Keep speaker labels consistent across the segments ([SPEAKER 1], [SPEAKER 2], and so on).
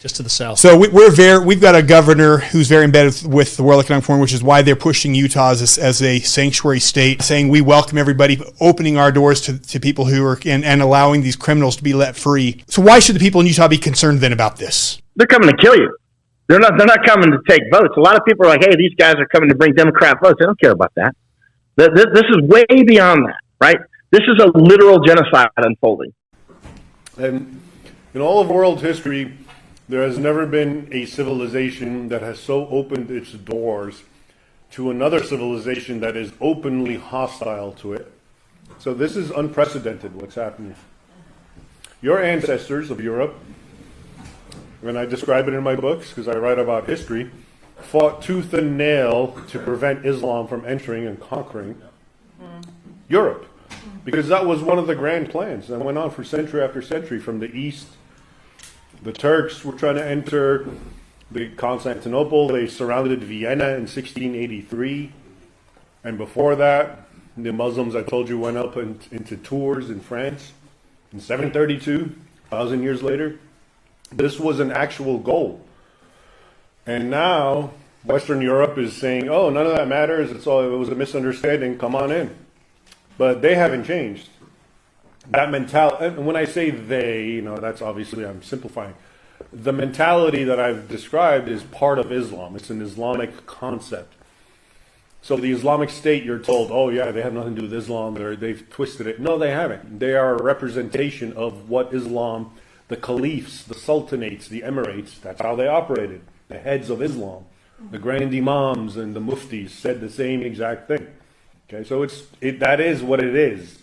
[SPEAKER 1] just to the south.
[SPEAKER 2] So we've got a governor who's very embedded with the World Economic Forum, which is why they're pushing Utah as a sanctuary state, saying we welcome everybody, opening our doors to people who are and allowing these criminals to be let free. So why should the people in Utah be concerned then about this?
[SPEAKER 3] They're coming to kill you. They're not coming to take votes. A lot of people are like, hey, these guys are coming to bring Democrat votes. They don't care about that. This is way beyond that, right? This is a literal genocide unfolding.
[SPEAKER 4] And in all of world history, there has never been a civilization that has so opened its doors to another civilization that is openly hostile to it. So this is unprecedented, what's happening. Your ancestors of Europe, and I describe it in my books because I write about history, fought tooth and nail to prevent Islam from entering and conquering Europe. Because that was one of the grand plans that went on for century after century. From the east, the Turks were trying to enter Constantinople. They surrounded Vienna in 1683. And before that, the Muslims, I told you, went up into Tours in France in 732, 1,000 years later. This was an actual goal. And now Western Europe is saying, oh, none of that matters. It was a misunderstanding. Come on in. But they haven't changed. That mentality, and when I say they, that's obviously, I'm simplifying. The mentality that I've described is part of Islam. It's an Islamic concept. So the Islamic State, you're told, oh yeah, they have nothing to do with Islam, they've twisted it. No, they haven't. They are a representation of what Islam, the caliphs, the sultanates, the emirates, that's how they operated. The heads of Islam, the grand imams and the muftis said the same exact thing. Okay, so that is what it is.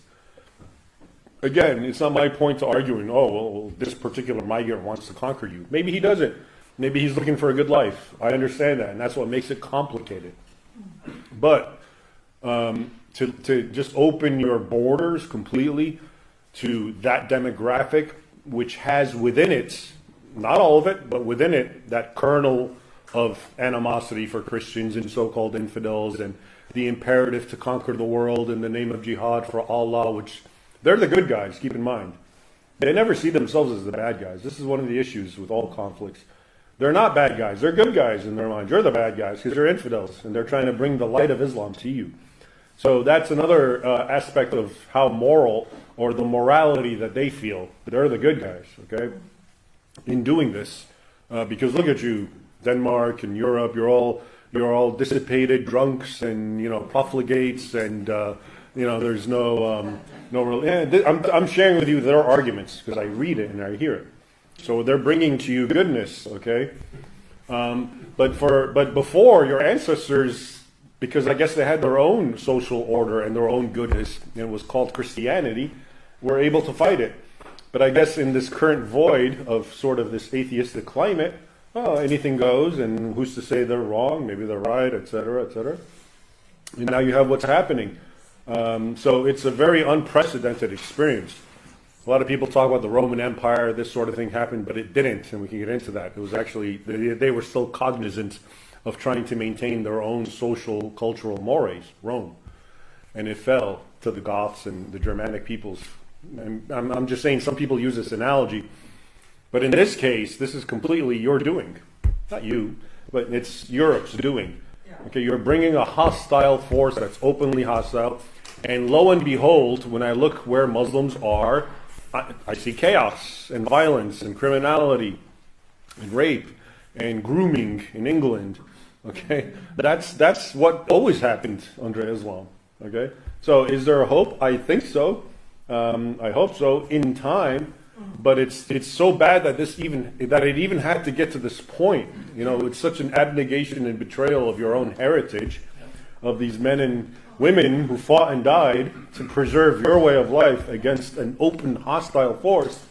[SPEAKER 4] Again, it's not my point to arguing, oh, well, this particular migrant wants to conquer you. Maybe he doesn't. Maybe he's looking for a good life. I understand that, and that's what makes it complicated. But to just open your borders completely to that demographic, which has within it, not all of it, but within it, that kernel of animosity for Christians and so-called infidels and the imperative to conquer the world in the name of jihad for Allah, which they're the good guys, keep in mind. They never see themselves as the bad guys. This is one of the issues with all conflicts. They're not bad guys. They're good guys in their mind. You're the bad guys because you're infidels, and they're trying to bring the light of Islam to you. So that's another aspect of how moral, or the morality that they feel. They're the good guys, okay, in doing this. Because look at you, Denmark and Europe, you're all dissipated drunks and, profligates, and, there's no real... I'm sharing with you their arguments because I read it and I hear it. So they're bringing to you goodness, okay? But before, your ancestors, because I guess they had their own social order and their own goodness, and it was called Christianity, were able to fight it. But I guess in this current void of sort of this atheistic climate, anything goes, and who's to say they're wrong, maybe they're right, etc., etc. And now you have what's happening. So it's a very unprecedented experience. A lot of people talk about the Roman Empire, this sort of thing happened, but it didn't, and we can get into that. It was actually, they were still cognizant of trying to maintain their own social, cultural mores, Rome. And it fell to the Goths and the Germanic peoples. And I'm just saying, some people use this analogy, but in this case, this is completely your doing. Not you, but it's Europe's doing. Okay, you're bringing a hostile force that's openly hostile, and lo and behold, when I look where Muslims are, I see chaos and violence and criminality and rape and grooming in England. Okay, that's what always happened under Islam. Okay, so is there a hope? I think so. I hope so in time. But it's so bad that it even had to get to this point. It's such an abnegation and betrayal of your own heritage, of these men and women who fought and died to preserve your way of life against an open, hostile force,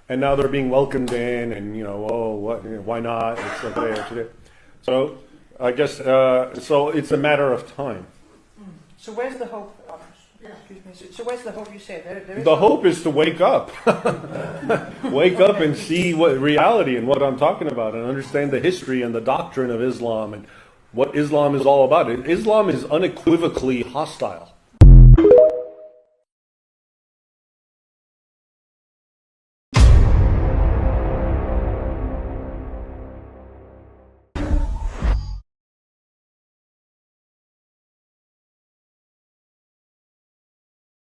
[SPEAKER 4] and now they're being welcomed in, and why not? It's okay. So I guess so. It's a matter of time.
[SPEAKER 5] So where's the hope? Excuse me. So where's the hope you say? There is
[SPEAKER 4] the hope is to wake up. Wake up and see what reality and what I'm talking about, and understand the history and the doctrine of Islam and what Islam is all about. Islam is unequivocally hostile.